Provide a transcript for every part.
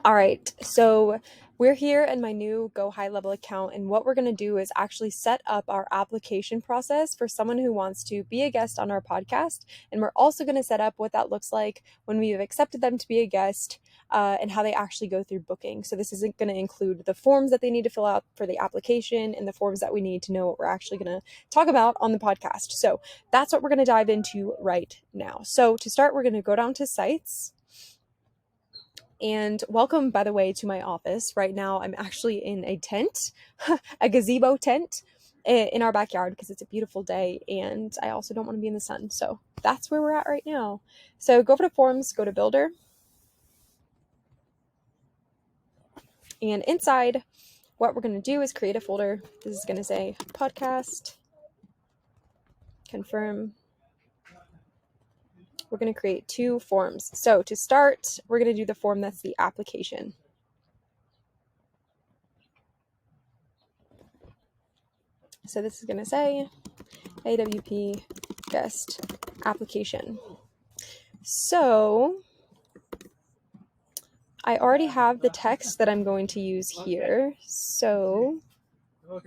All right, so we're here in my new GoHighLevel account, and what we're going to do is actually set up our application process for someone who wants to be a guest on our podcast. And we're also going to set up what that looks like when we've accepted them to be a guest, and how they actually go through booking. So this isn't going to include the forms that they need to fill out for the application and the forms that we need to know what we're actually going to talk about on the podcast. So that's what we're going to dive into right now. So to start, we're going to go down to sites. And welcome, by the way, to my office. Right now, I'm actually in a tent, a gazebo tent in our backyard because it's a beautiful day and I also don't want to be in the sun. So that's where we're at right now. So go over to forms, go to builder. And inside, what we're going to do is create a folder. This is going to say podcast, confirm. We're going to create 2 forms. So to start, we're going to do the form that's the application. So this is going to say AWP guest application. So I already have the text that I'm going to use here. So we're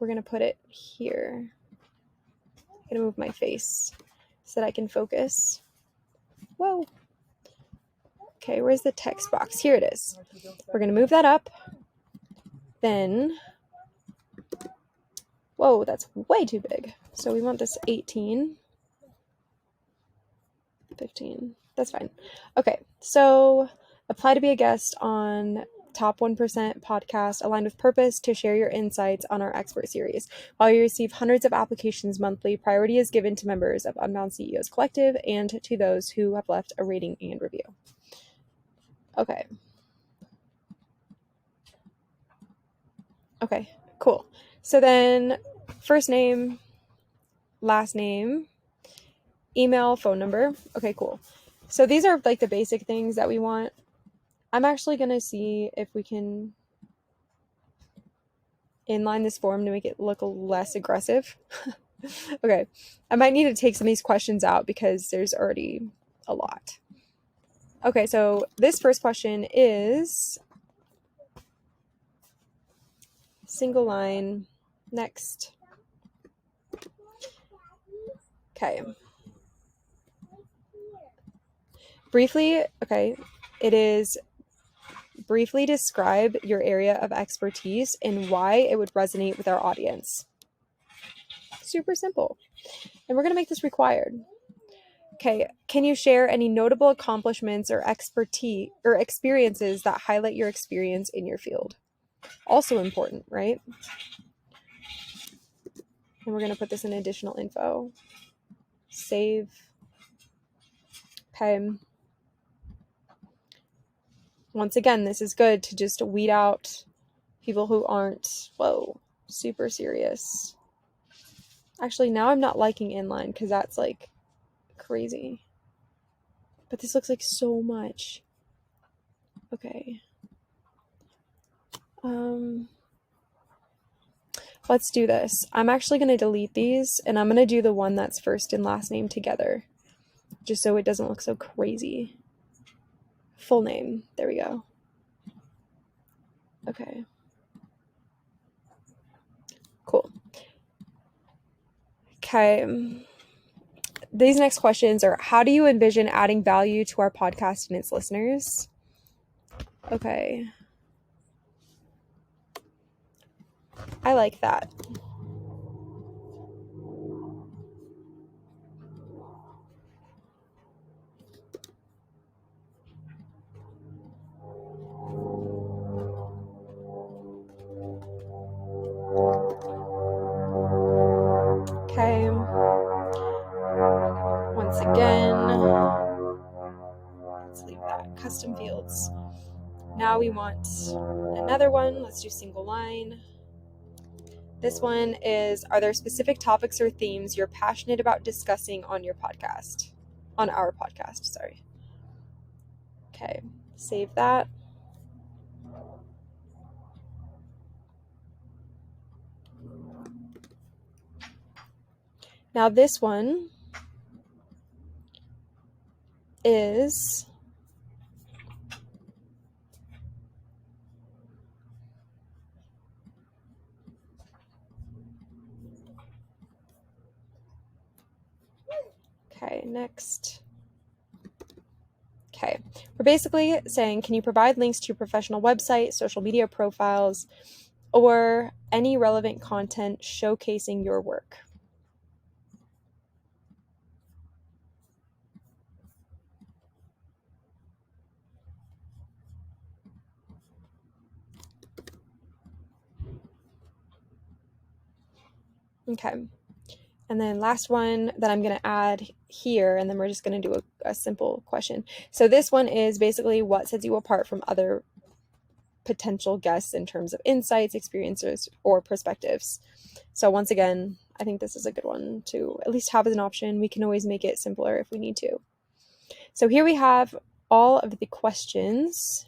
going to put it here. I'm going to move my face so that I can focus. Whoa. Okay, where's the text box? Here it is. We're going to move that up. Then, whoa, that's way too big. So we want this 18. 15. That's fine. Okay, so apply to be a guest on Top 1% podcast aligned with purpose to share your insights on our expert series. While you receive hundreds of applications monthly, priority is given to members of Unbound CEOs Collective and to those who have left a rating and review. Okay. Okay, cool. So then first name, last name, email, phone number. Okay, cool. So these are like the basic things that we want. I'm actually going to see if we can inline this form to make it look less aggressive. Okay, I might need to take some of these questions out because there's already a lot. Okay, so this first question is single line, next. Okay. Briefly, okay, it is briefly describe your area of expertise and why it would resonate with our audience. Super simple. And we're going to make this required. Okay, can you share any notable accomplishments or expertise or experiences that highlight your experience in your field? Also important, right? And we're going to put this in additional info. Save. Okay. Once again, this is good to just weed out people who aren't, super serious. Actually, now I'm not liking inline because that's like crazy. But this looks like so much. Okay. Let's do this. I'm actually going to delete these and I'm going to do the one that's first and last name together, just so it doesn't look so crazy. Full name. There we go. Okay. Cool. Okay. These next questions are, how do you envision adding value to our podcast and its listeners? Okay. I like that. Okay. Once again, let's leave that. Custom fields. Now we want another one. Let's do single line. This one is, are there specific topics or themes you're passionate about discussing on your podcast? On our podcast, sorry. Okay, save that. Now this one is Okay, next. Okay, we're basically saying, can you provide links to your professional website, social media profiles, or any relevant content showcasing your work? Okay. And then last one that I'm going to add here, and then we're just going to do a simple question. So this one is basically what sets you apart from other potential guests in terms of insights, experiences, or perspectives. So once again, I think this is a good one to at least have as an option. We can always make it simpler if we need to. So here we have all of the questions.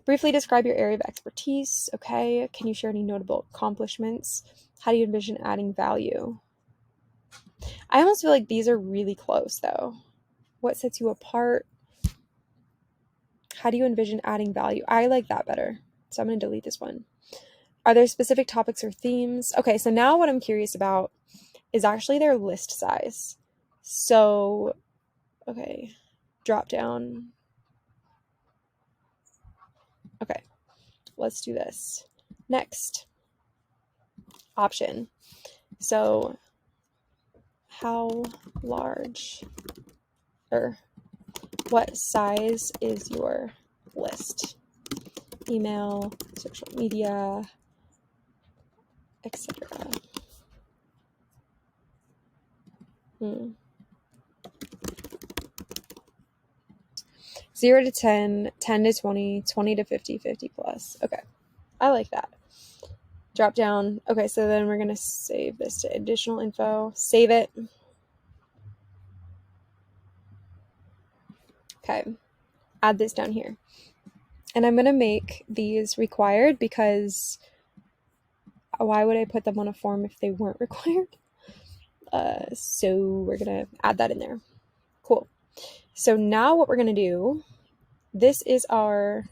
Briefly describe your area of expertise. Okay. Can you share any notable accomplishments? How do you envision adding value? I almost feel like these are really close though. What sets you apart? How do you envision adding value? I like that better. So I'm going to delete this one. Are there specific topics or themes? Okay, so now what I'm curious about is actually their list size. So, okay, drop down. Okay, let's do this. Next option. So, how large or what size is your list? Email, social media, etc. 0 to 10, 10 to 20, 20 to 50, 50 plus. Okay, I like that. Drop down. Okay, so then we're going to save this to additional info. Save it. Okay, add this down here. And I'm going to make these required because why would I put them on a form if they weren't required? So we're going to add that in there. Cool. So now what we're going to do, this is our,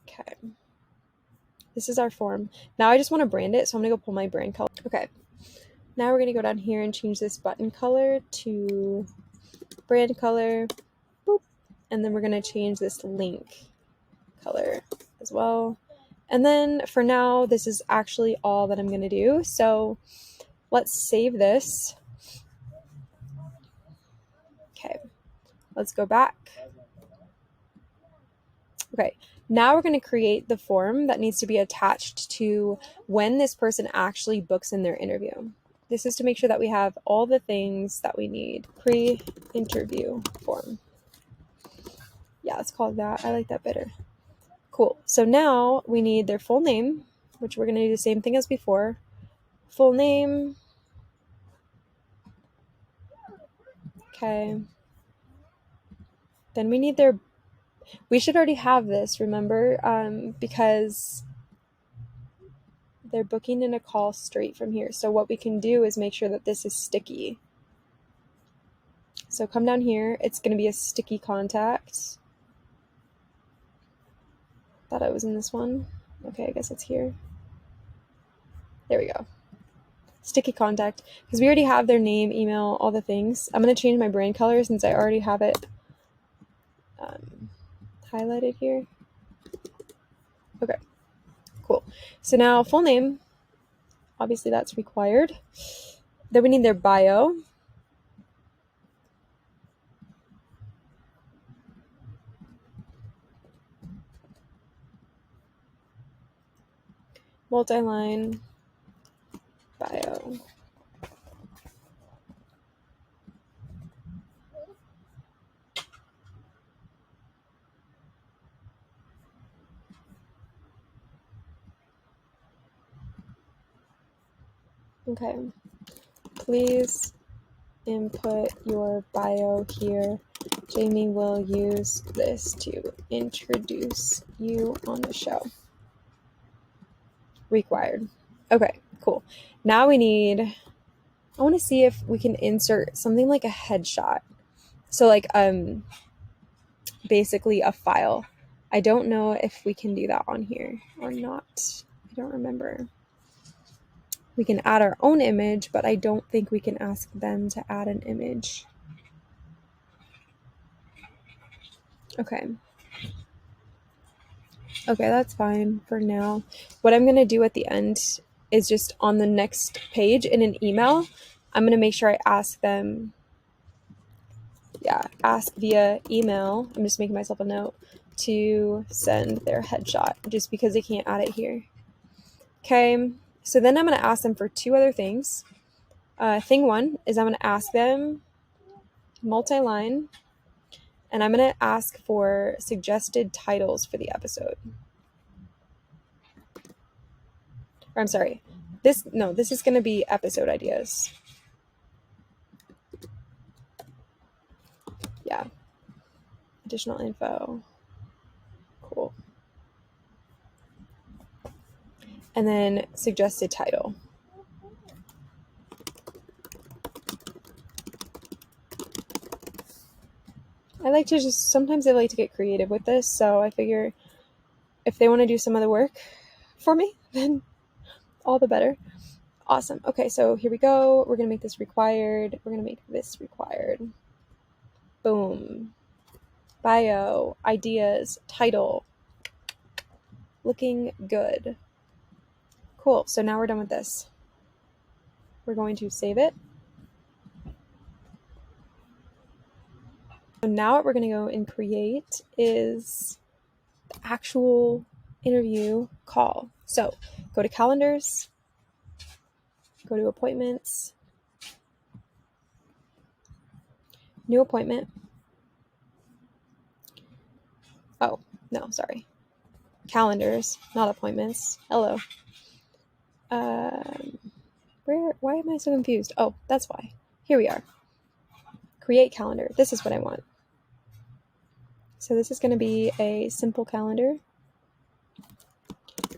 okay, this is our form. Now I just want to brand it, so I'm going to go pull my brand color. Okay, now we're going to go down here and change this button color to brand color. Boop. And then we're going to change this link color as well. And then for now, this is actually all that I'm going to do. So let's save this. Okay, let's go back. Okay, now we're going to create the form that needs to be attached to when this person actually books in their interview. This is to make sure that we have all the things that we need. Pre-interview form. Yeah, let's call it that. I like that better. Cool. So now we need their full name, which we're going to do the same thing as before. Full name. Okay. Then we need their, we should already have this, remember, because they're booking in a call straight from here. So what we can do is make sure that this is sticky. So come down here. It's going to be a sticky contact. Thought I was in this one. Okay, I guess it's here. There we go. Sticky contact, because we already have their name, email, all the things. I'm going to change my brand color since I already have it highlighted here. Okay, cool. So now full name, obviously that's required. Then we need their bio. Multi-line bio. Okay, please input your bio here. Jamie will use this to introduce you on the show. Required. Okay, cool. Now we need, I want to see if we can insert something like a headshot. So like basically a file. I don't know if we can do that on here or not. I don't remember. We can add our own image, but I don't think we can ask them to add an image. Okay. Okay, that's fine for now. What I'm going to do at the end is just on the next page in an email, I'm going to make sure I ask them, ask via email. I'm just making myself a note to send their headshot just because they can't add it here. Okay, so then I'm going to ask them for two other things. Thing one is I'm going to ask them multi-line, and I'm going to ask for suggested titles for the episode. Or I'm sorry, this is going to be episode ideas. Yeah. Additional info. Cool. And then suggested title. Sometimes I like to get creative with this, so I figure if they want to do some of the work for me, then all the better. Awesome. Okay, so here we go. We're going to make this required. We're going to make this required. Boom. Bio, ideas, title. Looking good. Cool. So now we're done with this. We're going to save it. So now what we're going to go and create is the actual interview call. So go to calendars, go to appointments, new appointment. Oh, no, sorry. Calendars, not appointments. Hello. Why am I so confused? Oh, that's why. Here we are. Create calendar. This is what I want. So this is going to be a simple calendar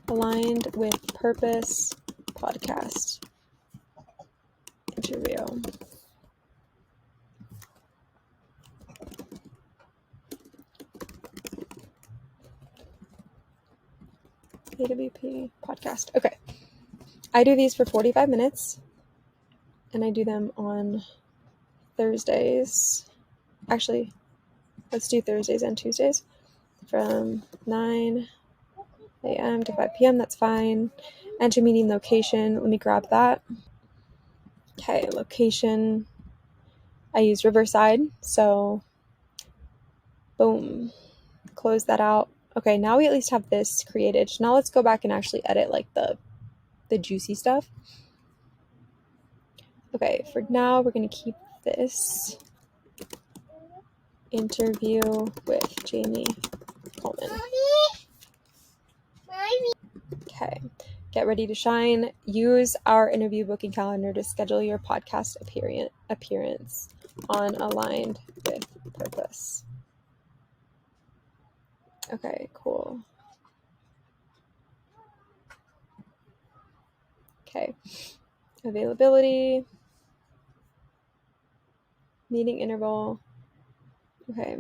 aligned with purpose podcast interview. AWP podcast. Okay. I do these for 45 minutes and I do them on Thursdays. Actually, let's do Thursdays and Tuesdays from 9 a.m. to 5 p.m. That's fine. Enter meeting location. Let me grab that. Okay, location. I use Riverside, so boom. Close that out. Okay, now we at least have this created. Now let's go back and actually edit like the juicy stuff. Okay, for now we're going to keep this interview with Jamie Coleman. Okay, get ready to shine. Use our interview booking calendar to schedule your podcast appearance on Aligned with Purpose. Okay, cool. Okay, availability, meeting interval. Okay.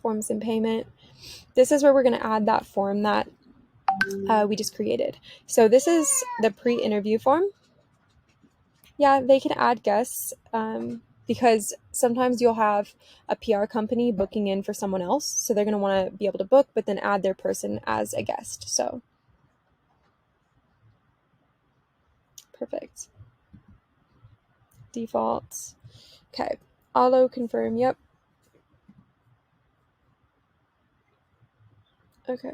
Forms and payment. This is where we're going to add that form that we just created. So this is the pre-interview form. Yeah, they can add guests because sometimes you'll have a PR company booking in for someone else. So they're going to want to be able to book, but then add their person as a guest. So perfect. Default. Okay. Auto confirm. Yep. Okay.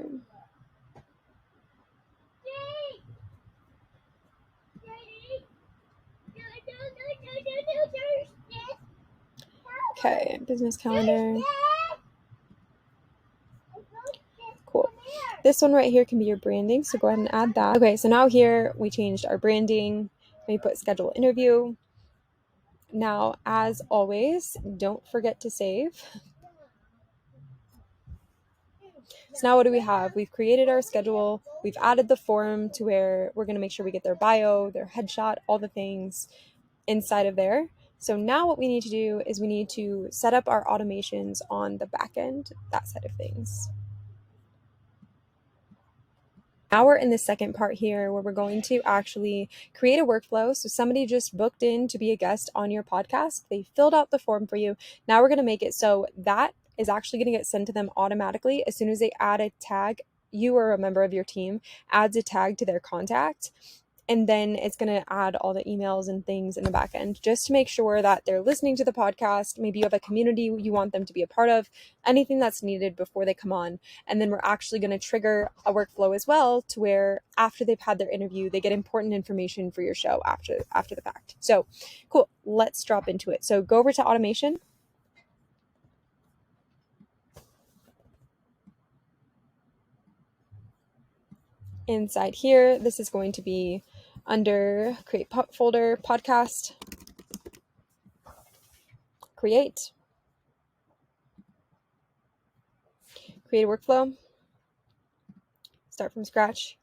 Okay, business calendar. Cool. This one right here can be your branding, so go ahead and add that. Okay, so now here we changed our branding. We put schedule interview. Now, as always, don't forget to save. So now what do we have? We've created our schedule. We've added the form to where we're going to make sure we get their bio, their headshot, all the things inside of there. So now what we need to do is we need to set up our automations on the back end, that side of things. Now we're in the second part here where we're going to actually create a workflow. So somebody just booked in to be a guest on your podcast. They filled out the form for you. Now we're going to make it so that is actually going to get sent to them automatically as soon as they add a tag. You or a member of your team adds a tag to their contact. And then it's going to add all the emails and things in the back end just to make sure that they're listening to the podcast. Maybe you have a community you want them to be a part of, anything that's needed before they come on. And then we're actually going to trigger a workflow as well to where after they've had their interview, they get important information for your show after the fact. So cool. Let's drop into it. So go over to automation. Inside here, this is going to be under create folder, podcast, create a workflow, start from scratch.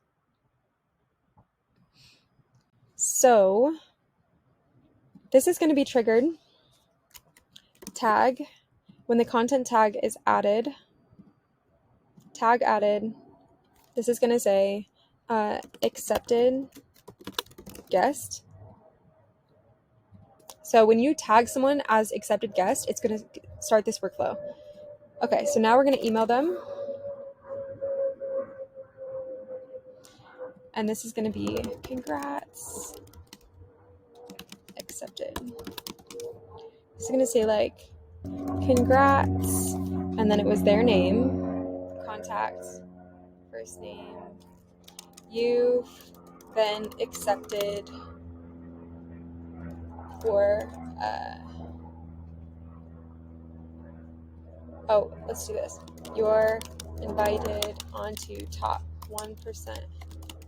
So this is going to be triggered. Tag, when the content tag is added, tag added, this is going to say accepted guest. So when you tag someone as accepted guest, it's going to start this workflow. Okay, so now we're going to email them. And this is going to be congrats, accepted. It's going to say like congrats, and then it was their name, contact, first name. You've been accepted for let's do this. You're invited onto top 1%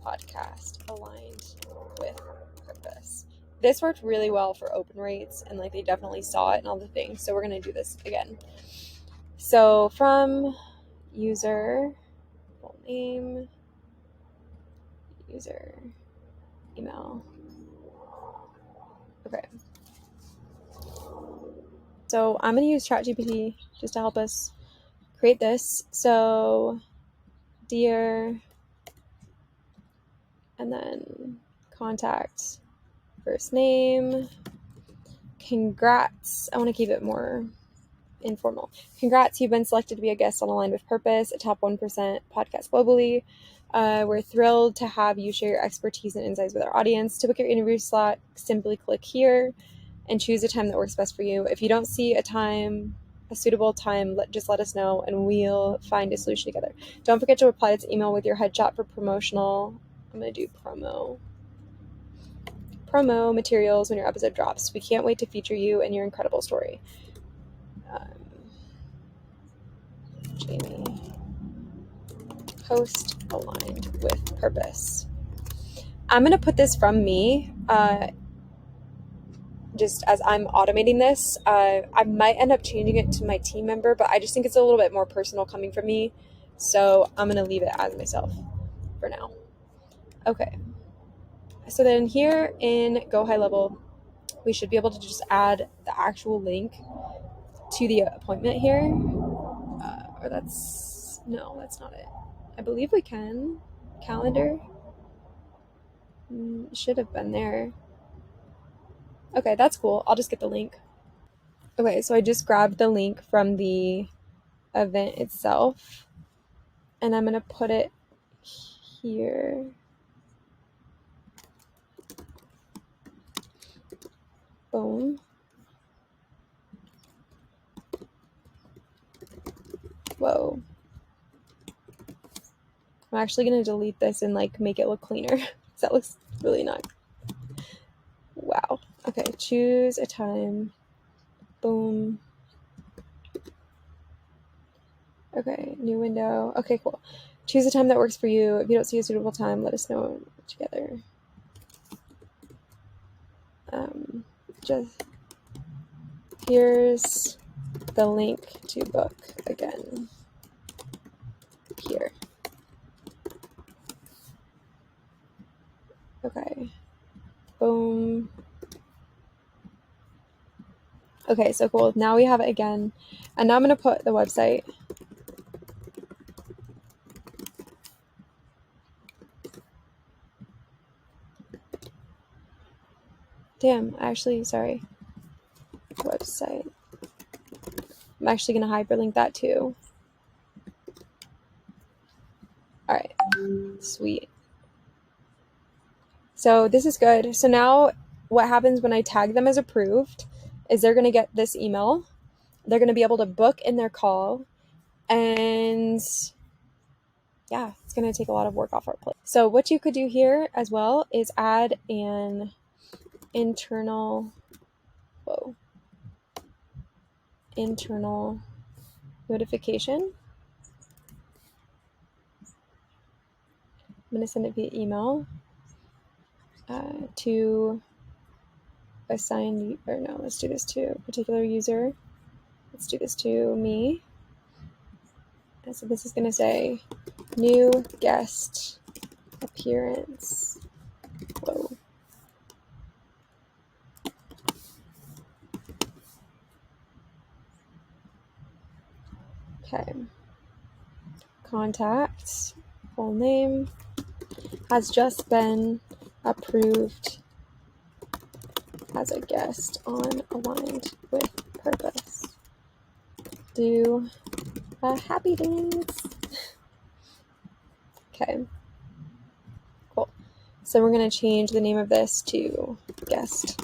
podcast aligned with purpose. This worked really well for open rates, and like they definitely saw it and all the things. So we're going to do this again. So from user, full name, user, email. Okay. So I'm going to use ChatGPT just to help us create this. So dear, and then contact, first name, congrats. I want to keep it more informal. Congrats, you've been selected to be a guest on Aligned with Purpose, a top 1% podcast globally. We're thrilled to have you share your expertise and insights with our audience. To book your interview slot, simply click here and choose a time that works best for you. If you don't see a suitable time, just let us know and we'll find a solution together. Don't forget to reply to this email with your headshot for promotional. I'm going to do promo materials when your episode drops. We can't wait to feature you and your incredible story. Jamie, host aligned with purpose. I'm going to put this from me, just as I'm automating this. I might end up changing it to my team member, but I just think it's a little bit more personal coming from me. So I'm going to leave it as myself for now. Okay. So then here in GoHighLevel, we should be able to just add the actual link to the appointment here. No, that's not it. I believe we can. Calendar. Should have been there. Okay, that's cool. I'll just get the link. Okay, so I just grabbed the link from the event itself, and I'm going to put it here. Boom. Whoa. I'm actually going to delete this and like make it look cleaner. That looks really not. Wow. Okay, choose a time. Boom. Okay, new window. Okay, cool. Choose a time that works for you. If you don't see a suitable time, let us know together. Just here's the link to book again. Here. Okay. Boom. Okay, so cool. Now we have it again. And now I'm going to put the website. Damn, actually, sorry. Website. I'm actually going to hyperlink that too. All right, sweet. So this is good. So now what happens when I tag them as approved is they're going to get this email. They're going to be able to book in their call. And yeah, it's going to take a lot of work off our plate. So what you could do here as well is add an internal notification. I'm going to send it via email to assign, or no, let's do this to a particular user. Let's do this to me. And so this is going to say new guest appearance. Whoa. Okay. Contact, full name, has just been approved as a guest on Aligned with Purpose. Do a happy dance. Okay, cool. So we're going to change the name of this to guest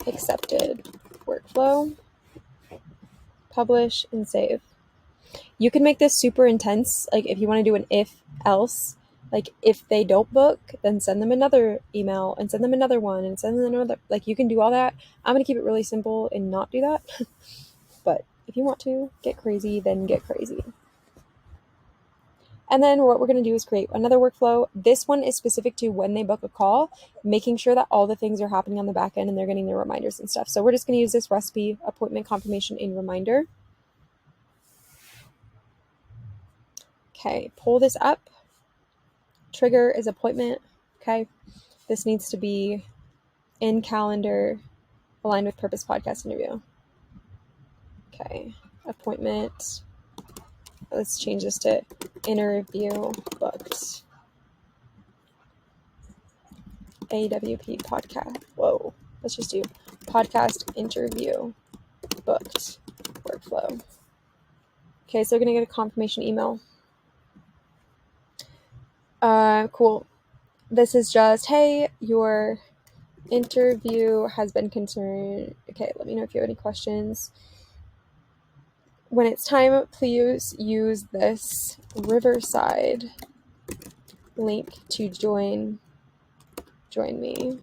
accepted workflow. Publish and save. You can make this super intense. Like if you want to do an if else, like if they don't book, then send them another email and send them another one and send them another. Like you can do all that. I'm going to keep it really simple and not do that. But if you want to get crazy, then get crazy. And then what we're going to do is create another workflow. This one is specific to when they book a call, making sure that all the things are happening on the back end and they're getting their reminders and stuff. So we're just going to use this recipe appointment confirmation in reminder. Okay, pull this up. Trigger is appointment. Okay, this needs to be in calendar, aligned with purpose podcast interview. Okay, appointment. Let's change this to interview booked. AWP podcast. Whoa, let's just do podcast interview booked workflow. Okay, so we're gonna get a confirmation email. Cool. This is just, hey, your interview has been confirmed. Okay, let me know if you have any questions. When it's time, please use this Riverside link to join me.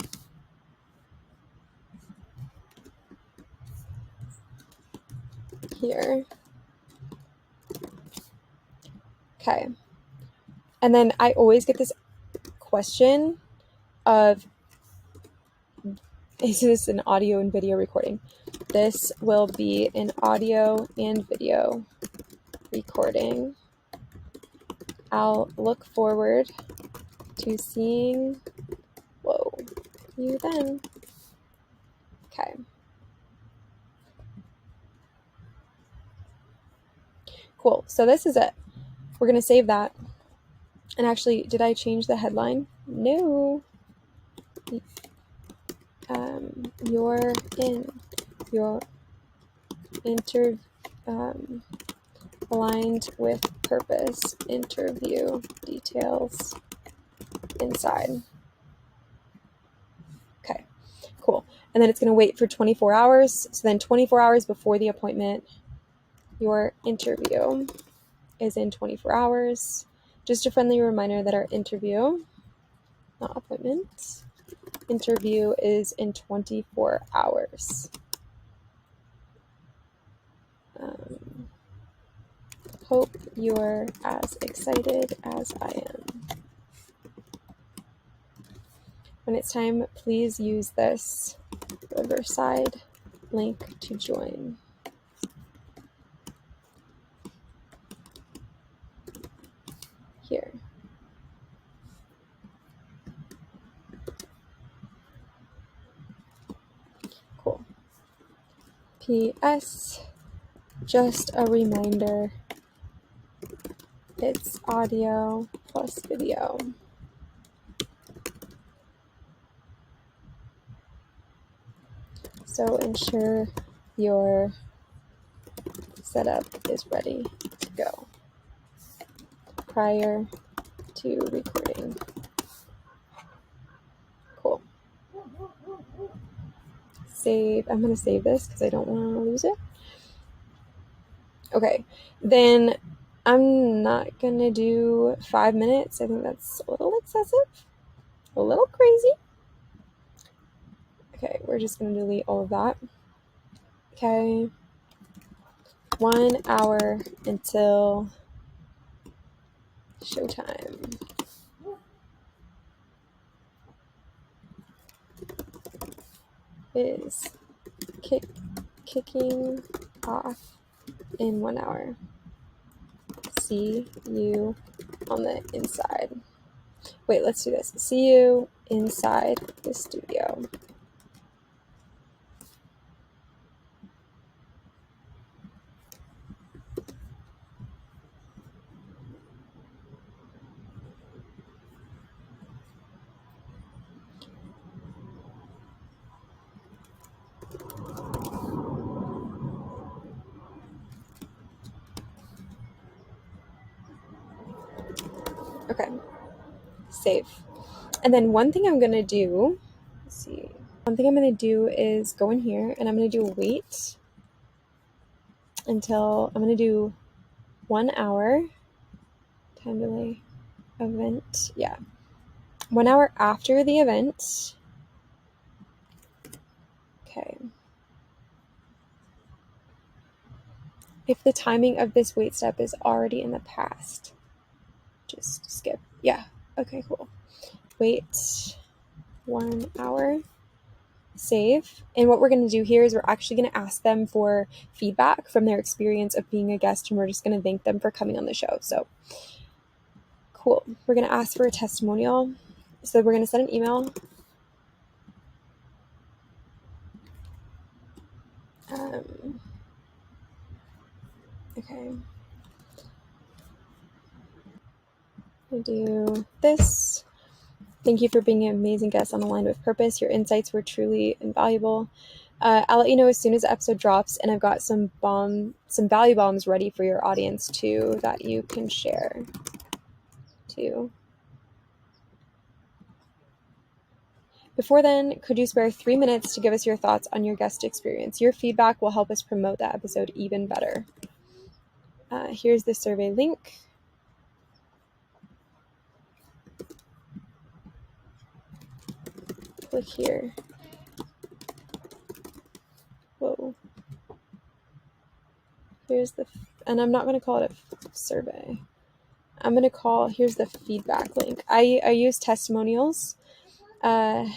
Here. Okay. And then I always get this question of, is this an audio and video recording? This will be an audio and video recording. I'll look forward to seeing you then. Okay. Cool. So this is it. We're going to save that. And actually, did I change the headline? No. Your aligned with purpose interview details inside. Okay, cool. And then it's going to wait for 24 hours. So then 24 hours before the appointment, your interview is in 24 hours. Just a friendly reminder that our interview, not appointment, interview is in 24 hours. Hope you're as excited as I am. When it's time, please use this Riverside link to join. Here. Cool. PS, just a reminder, it's audio plus video. So ensure your setup is ready to go prior to recording. Cool. Save. I'm going to save this because I don't want to lose it. Okay, then I'm not going to do 5 minutes. I think that's a little excessive, a little crazy. Okay, we're just going to delete all of that. Okay, 1 hour until showtime. Is kicking off in 1 hour. See you on the inside. Wait, let's do this. See you inside the studio. Okay, save. And then one thing I'm gonna do, let's see. One thing I'm gonna do is go in here and I'm gonna do wait until I'm gonna do 1 hour time delay event. Yeah, 1 hour after the event. Okay. If the timing of this wait step is already in the past, just skip. Yeah. Okay, cool. Wait 1 hour. Save. And what we're going to do here is we're actually going to ask them for feedback from their experience of being a guest, and we're just going to thank them for coming on the show. So cool. We're going to ask for a testimonial. So we're going to send an email. Okay. We'll do this. Thank you for being an amazing guest on Aligned with Purpose. Your insights were truly invaluable. I'll let you know as soon as the episode drops, and I've got some value bombs ready for your audience too that you can share too. Before then, could you spare 3 minutes to give us your thoughts on your guest experience? Your feedback will help us promote that episode even better. Here's the survey link. Click here. Whoa. And I'm not going to call it a survey. I'm going to here's the feedback link. I use testimonials I'm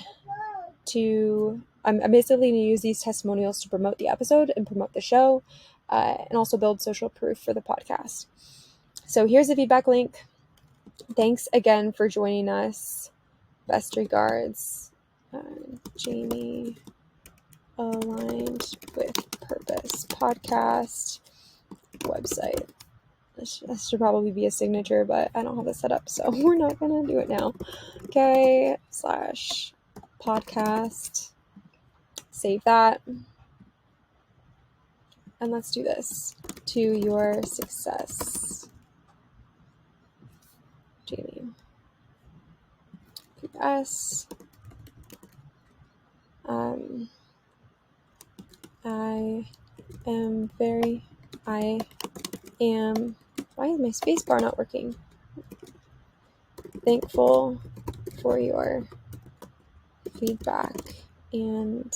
basically going to use these testimonials to promote the episode and promote the show, and also build social proof for the podcast. So here's the feedback link. Thanks again for joining us. Best regards, Jamie. Aligned with Purpose podcast website. This should probably be a signature, but I don't have it set up, so we're not going to do it now. Okay, /podcast. Save that. And let's do this. To your success, Jamie. P.S. Why is my space bar not working? Thankful for your feedback, and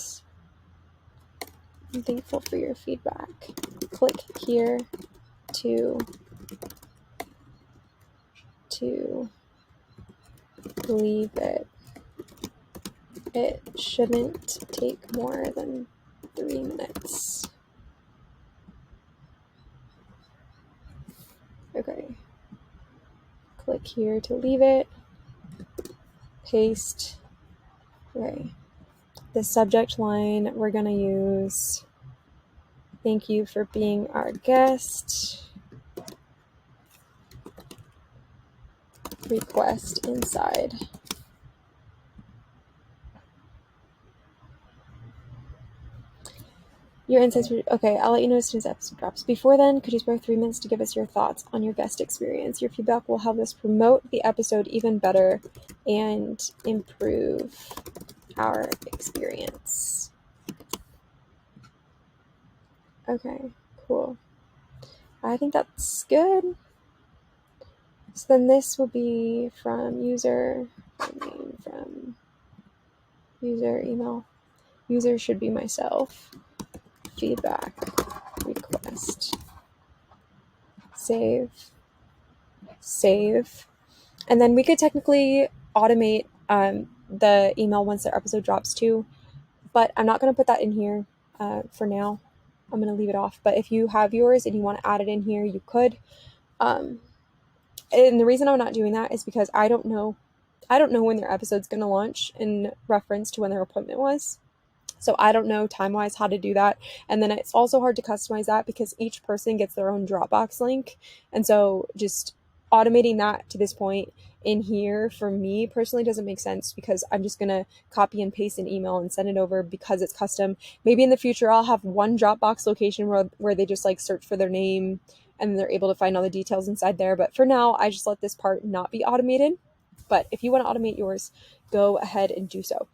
I'm thankful for your feedback. Click here to leave it. It shouldn't take more than 3 minutes. Okay. Click here to leave it. Paste. Okay. The subject line we're going to use Thank you for being our guest. Request inside. Your insights were okay. I'll let you know as soon as the episode drops. Before then, could you spare 3 minutes to give us your thoughts on your guest experience? Your feedback will help us promote the episode even better and improve our experience. Okay, cool. I think that's good. So then this will be from user, name from user email. User should be myself. Feedback request. Save. And then we could technically automate the email once the episode drops too, but I'm not going to put that in here for now. I'm going to leave it off, but if you have yours and you want to add it in here, you could. And the reason I'm not doing that is because I don't know when their episode's going to launch in reference to when their appointment was. So I don't know time-wise how to do that. And then it's also hard to customize that because each person gets their own Dropbox link. And so just automating that to this point in here for me personally doesn't make sense because I'm just going to copy and paste an email and send it over because it's custom. Maybe in the future I'll have one Dropbox location where they just like search for their name and they're able to find all the details inside there. But for now, I just let this part not be automated. But if you want to automate yours, go ahead and do so.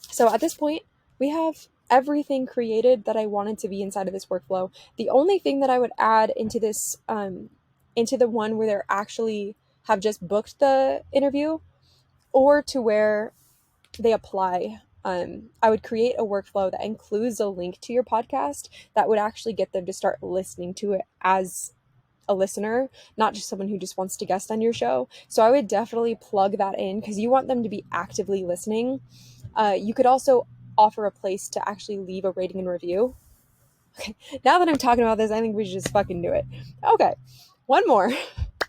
So at this point, we have everything created that I wanted to be inside of this workflow. The only thing that I would add into this, into the one where they're actually have just booked the interview or to where they apply, I would create a workflow that includes a link to your podcast that would actually get them to start listening to it as a listener, not just someone who just wants to guest on your show. So I would definitely plug that in because you want them to be actively listening. You could also offer a place to actually leave a rating and review. Okay, now that I'm talking about this, I think we should just fucking do it. Okay, one more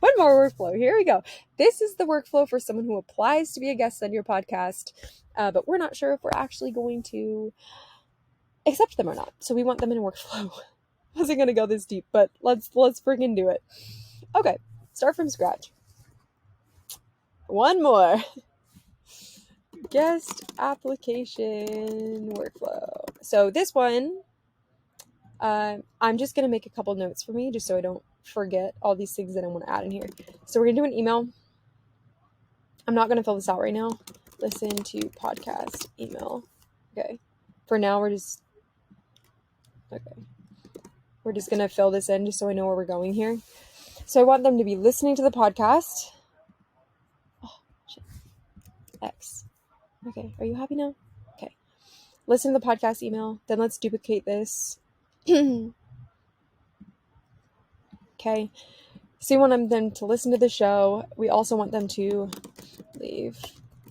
workflow. Here we go. This is the workflow for someone who applies to be a guest on your podcast, but we're not sure if we're actually going to accept them or not. So we want them in a workflow. I wasn't gonna go this deep, but let's freaking do it. Okay, start from scratch. One more. Guest application workflow. So this one, I'm just going to make a couple notes for me just so I don't forget all these things that I want to add in here. So we're going to do an email. I'm not going to fill this out right now. Listen to podcast email. Okay. For now, we're just going to fill this in just so I know where we're going here. So I want them to be listening to the podcast. Oh, shit. X. Okay. Are you happy now? Okay. Listen to the podcast email. Then let's duplicate this. Okay. So we want them to listen to the show. We also want them to leave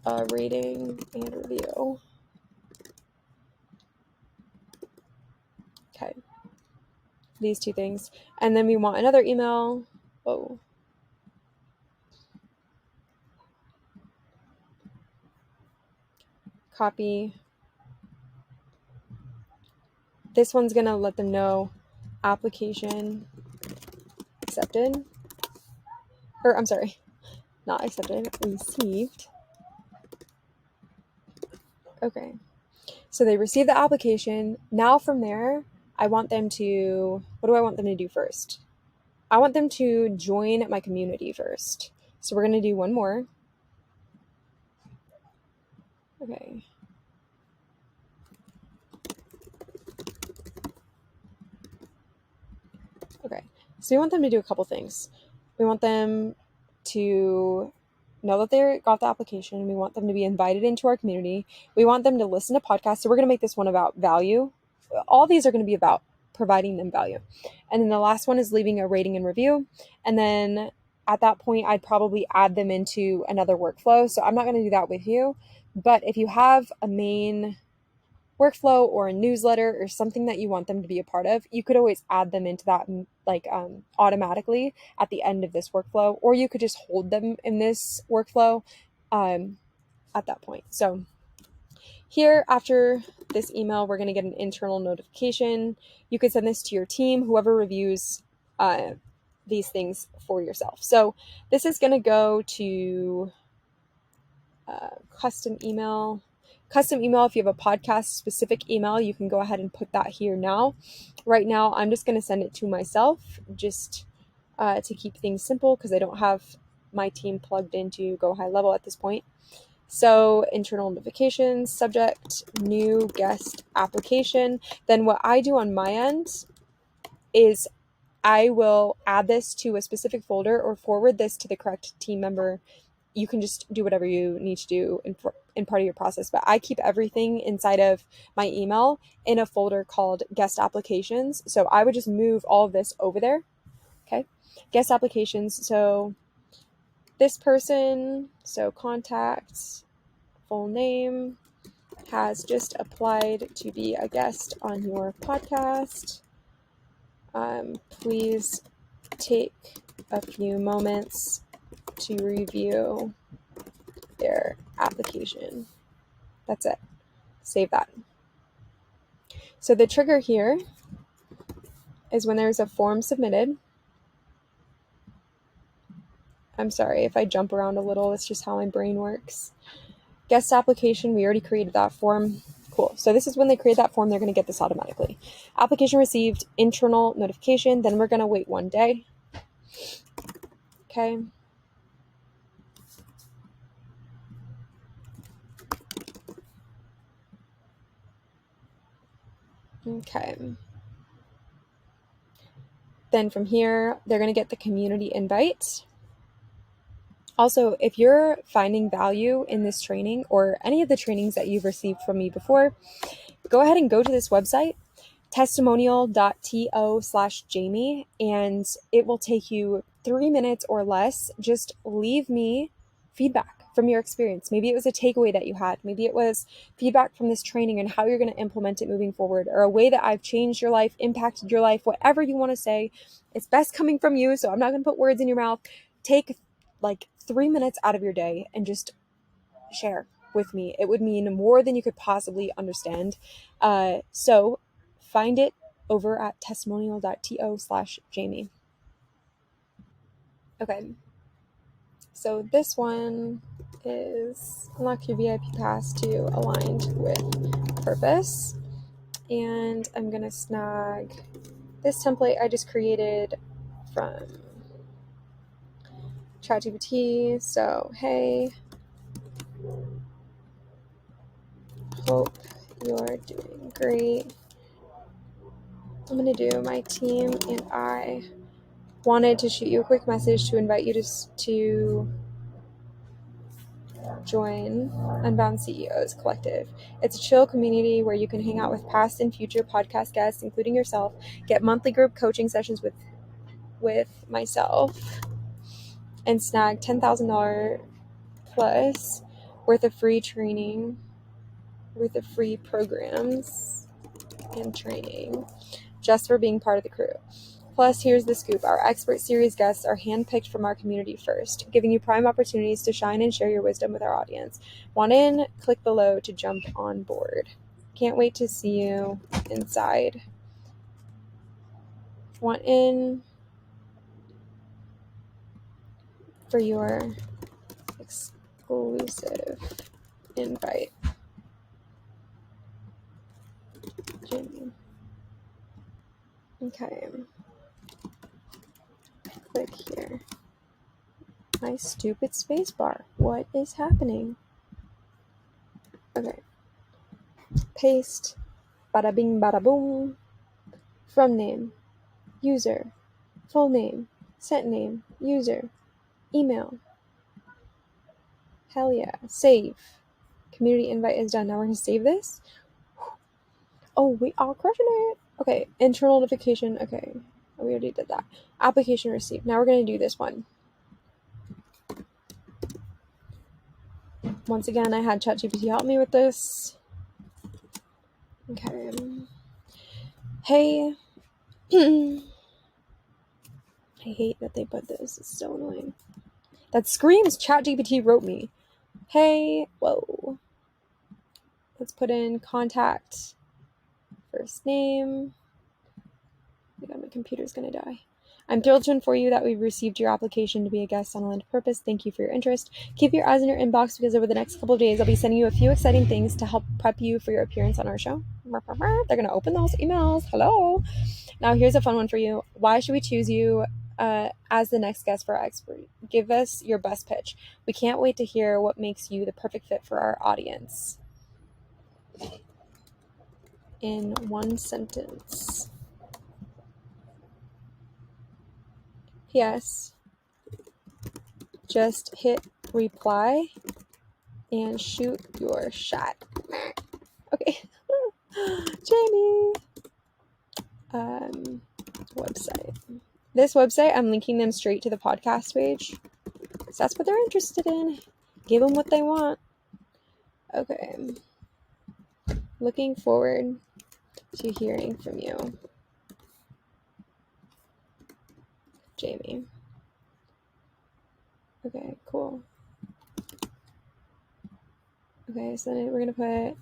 a rating and review. Okay. These two things. And then we want another email. Oh. Copy. This one's going to let them know application accepted. Or, I'm sorry, not accepted, received. Okay. So they received the application. Now from there, I want them to, what do I want them to do first? I want them to join my community first. So we're going to do one more. Okay. Okay. So we want them to do a couple things. We want them to know that they got the application. We want them to be invited into our community. We want them to listen to podcasts. So we're going to make this one about value. All these are going to be about providing them value. And then the last one is leaving a rating and review. And then at that point, I'd probably add them into another workflow. So I'm not going to do that with you. But if you have a main workflow or a newsletter or something that you want them to be a part of, you could always add them into that automatically at the end of this workflow, or you could just hold them in this workflow at that point. So Here, after this email, we're going to get an internal notification. You could send this to your team, whoever reviews these things for yourself. So this is going to go to custom email. Custom email, if you have a podcast specific email, you can go ahead and put that here now. Right now, I'm just going to send it to myself just to keep things simple because I don't have my team plugged into GoHighLevel at this point. So internal notifications, subject, new guest application. Then what I do on my end is I will add this to a specific folder or forward this to the correct team member. You can just do whatever you need to do in part of your process, but I keep everything inside of my email in a folder called guest applications. So I would just move all of this over there. Okay. Guest applications. So this person, so contact, full name, has just applied to be a guest on your podcast. Please take a few moments to review their application. That's it. Save that. So the trigger here is when there's a form submitted. I'm sorry if I jump around a little. It's just how my brain works. Guest application, we already created that form. Cool. So this is when they create that form, they're going to get this automatically. Application received, internal notification. Then we're going to wait 1 day. Okay. Okay. Then from here, they're going to get the community invite. Also, if you're finding value in this training or any of the trainings that you've received from me before, go ahead and go to this website, testimonial.to/Jamie, and it will take you 3 minutes or less. Just leave me feedback from your experience. Maybe it was a takeaway that you had. Maybe it was feedback from this training and how you're going to implement it moving forward, or a way that I've changed your life, impacted your life, whatever you want to say. It's best coming from you, so I'm not going to put words in your mouth. Take like 3 minutes out of your day and just share with me. It would mean more than you could possibly understand. So find it over at testimonial.to/Jamie. Okay. So this one is unlock your VIP pass to aligned with purpose. And I'm going to snag this template I just created from ChatGPT. So, hey, hope you're doing great. I'm going to do my team and I wanted to shoot you a quick message to invite you to join Unbound CEOs Collective. It's a chill community where you can hang out with past and future podcast guests, including yourself, get monthly group coaching sessions with myself, and snag $10,000 plus worth of free training, worth of free programs and training just for being part of the crew. Plus, here's the scoop. Our expert series guests are handpicked from our community first, giving you prime opportunities to shine and share your wisdom with our audience. Want in? Click below to jump on board. Can't wait to see you inside. Want in for your exclusive invite. Jimmy. Okay. Click here. My stupid spacebar. What is happening? Okay. Paste. Bada bing, bada boom. From name. User. Full name. Sent name. User. Email. Hell yeah. Save. Community invite is done. Now we're going to save this. Oh, we are crushing it. Okay. Internal notification. Okay. We already did that. Application received. Now we're going to do this one. Once again, I had ChatGPT help me with this. Okay. Hey. I hate that they put this. It's so annoying. That screams ChatGPT wrote me. Hey. Whoa. Let's put in contact, first name. Oh my God, my computer's gonna die. I'm thrilled to inform you that we've received your application to be a guest on A Land of Purpose. Thank you for your interest. Keep your eyes in your inbox because over the next couple of days, I'll be sending you a few exciting things to help prep you for your appearance on our show. They're going to open those emails. Hello. Now, here's a fun one for you. Why should we choose you as the next guest for our expert? Give us your best pitch. We can't wait to hear what makes you the perfect fit for our audience. In one sentence. P.S. Just hit reply and shoot your shot. Okay. Jamie. Website. This website, I'm linking them straight to the podcast page. So that's what they're interested in. Give them what they want. Okay. Looking forward to hearing from you, Jamie. Okay, cool. Okay, so then we're going to put,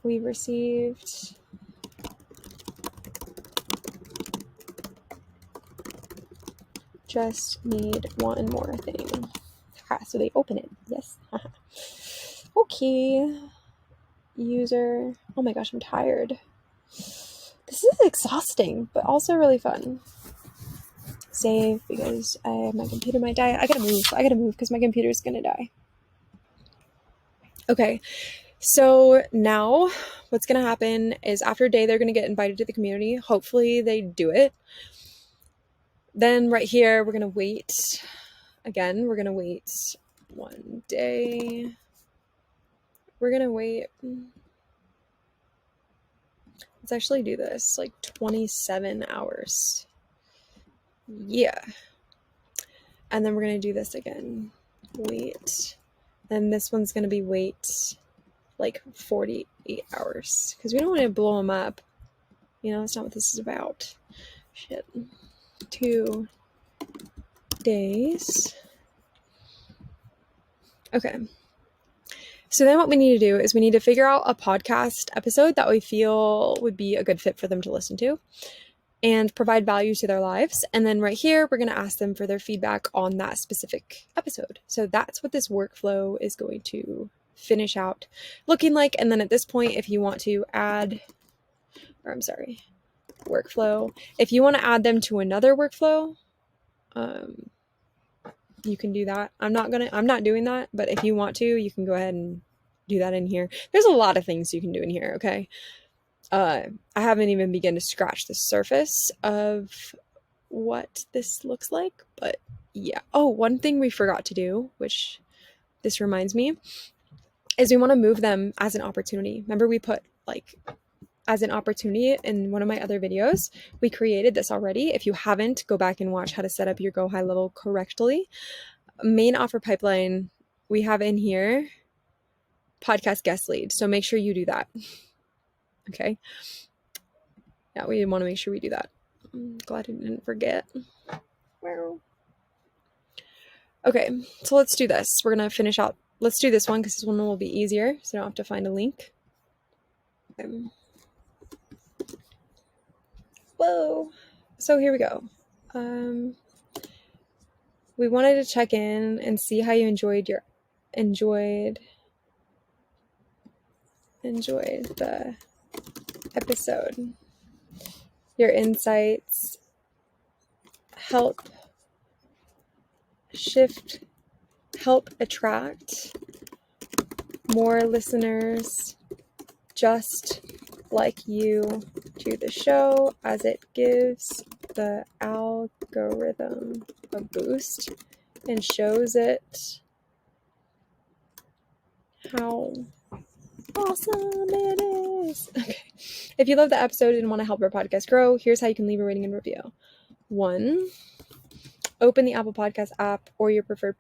we received just need one more thing. So they open it. Yes. Okay. User. Oh my gosh, I'm tired. This is exhausting, but also really fun. Save because my computer might die. I gotta move because my computer's gonna die. Okay. So now what's going to happen is after a day, they're going to get invited to the community. Hopefully they do it. Then right here, we're going to wait. Again, we're going to wait one day. We're going to wait. Let's actually do this like 27 hours. Yeah. And then we're going to do this again. Wait. And this one's going to be wait like 48 hours because we don't want to blow them up. You know, that's not what this is about. Shit. 2 days. Okay. So then what we need to do is we need to figure out a podcast episode that we feel would be a good fit for them to listen to and provide value to their lives. And then right here, we're going to ask them for their feedback on that specific episode. So that's what this workflow is going to finish out looking like. And then at this point, if you want to add, workflow, if you want to add them to another workflow, you can do that. I'm not doing that, but if you want to, you can go ahead and do that in here. There's a lot of things you can do in here. Okay. I haven't even begun to scratch the surface of what this looks like, but yeah. Oh, one thing we forgot to do, which this reminds me, is we want to move them as an opportunity. Remember we put like as an opportunity in one of my other videos. We created this already. If you haven't, go back and watch how to set up your GoHighLevel correctly. Main offer pipeline, we have in here podcast guest lead. So make sure you do that. Okay. Yeah, we want to make sure we do that. I'm glad I didn't forget. Wow. Okay, so let's do this. We're going to finish out. Let's do this one because this one will be easier. So I don't have to find a link. Okay. Whoa. So here we go. We wanted to check in and see how you enjoyed the episode. Your insights help attract more listeners just like you to the show, as it gives the algorithm a boost and shows it how awesome it is. Okay. If you love the episode and want to help our podcast grow, here's how you can leave a rating and review. 1, open the Apple Podcast app or your preferred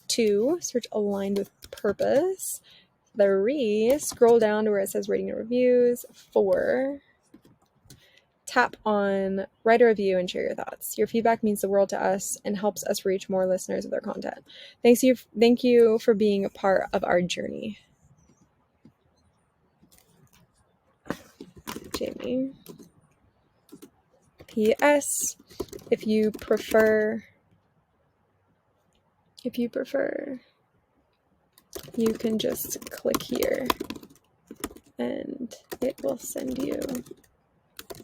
2, search Aligned with Purpose. 3, scroll down to where it says rating and reviews. 4, tap on write a review and share your thoughts. Your feedback means the world to us and helps us reach more listeners with our content. Thank you for being a part of our journey. Jamie. P.S. If you prefer, you can just click here and it will send you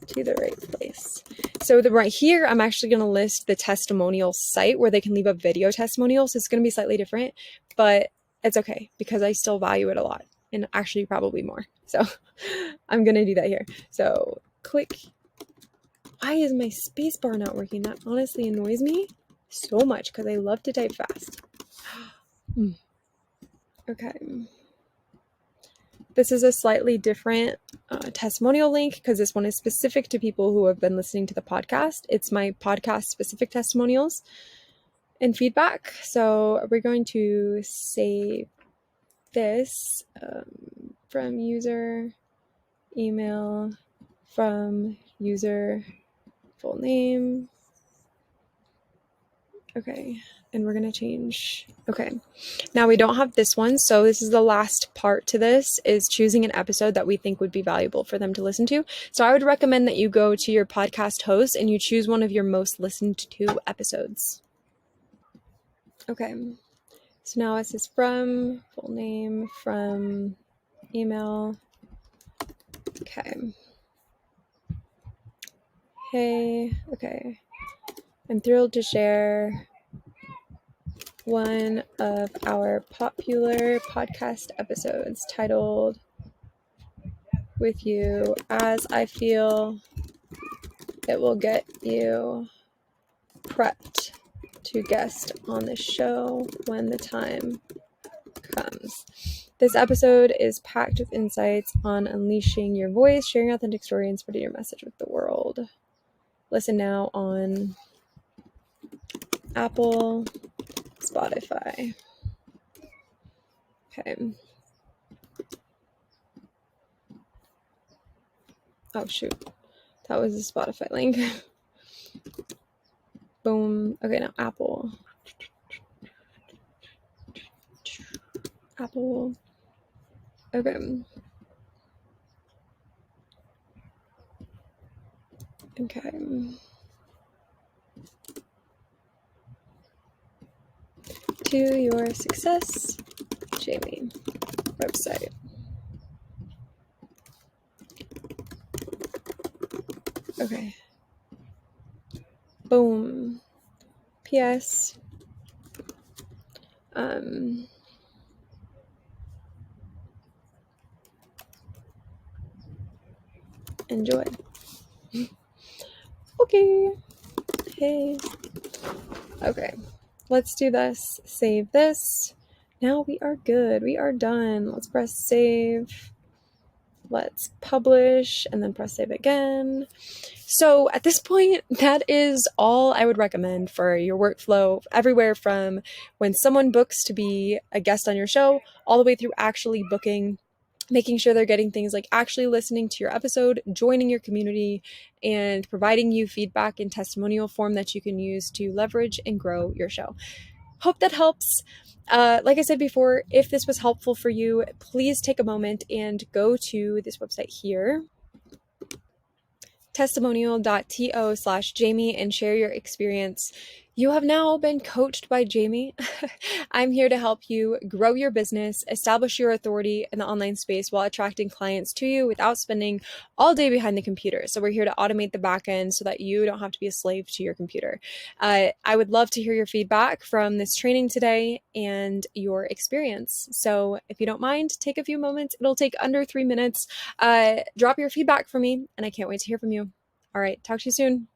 to the right place. So right here, I'm actually going to list the testimonial site where they can leave a video testimonial. So it's going to be slightly different, but it's okay because I still value it a lot, and actually probably more. So I'm going to do that here. So click. Why is my space bar not working? That honestly annoys me so much because I love to type fast. Okay. This is a slightly different testimonial link because this one is specific to people who have been listening to the podcast. It's my podcast specific testimonials and feedback. So we're going to save this from user, email, from user, full name. Okay. And we're going to change. Okay. Now we don't have this one. So this is the last part to this, is choosing an episode that we think would be valuable for them to listen to. So I would recommend that you go to your podcast host and you choose one of your most listened to episodes. Okay. So now it says from, full name, from, email. Okay. Hey. Okay. I'm thrilled to share one of our popular podcast episodes titled With You, as I feel it will get you prepped to guest on the show when the time comes. This episode is packed with insights on unleashing your voice, sharing authentic stories, and spreading your message with the world. Listen now on Apple, Spotify. Okay. Oh, shoot. That was a Spotify link. Boom. Okay, now Apple. Apple. Okay. Okay. To your success, Jamie. Website. Okay. Boom. P.S. Enjoy. Okay. Hey. Okay. Let's do this. Save this. Now we are good. We are done. Let's press save. Let's publish and then press save again. So at this point, that is all I would recommend for your workflow, everywhere from when someone books to be a guest on your show, all the way through actually booking, making sure they're getting things like actually listening to your episode, joining your community, and providing you feedback in testimonial form that you can use to leverage and grow your show. Hope that helps. Like I said before, if this was helpful for you, please take a moment and go to this website here, testimonial.to/Jamie, and share your experience. You have now been coached by Jamie. I'm here to help you grow your business, establish your authority in the online space while attracting clients to you without spending all day behind the computer. So we're here to automate the back end so that you don't have to be a slave to your computer. I would love to hear your feedback from this training today and your experience. So if you don't mind, take a few moments. It'll take under 3 minutes. Drop your feedback for me, and I can't wait to hear from you. All right, talk to you soon.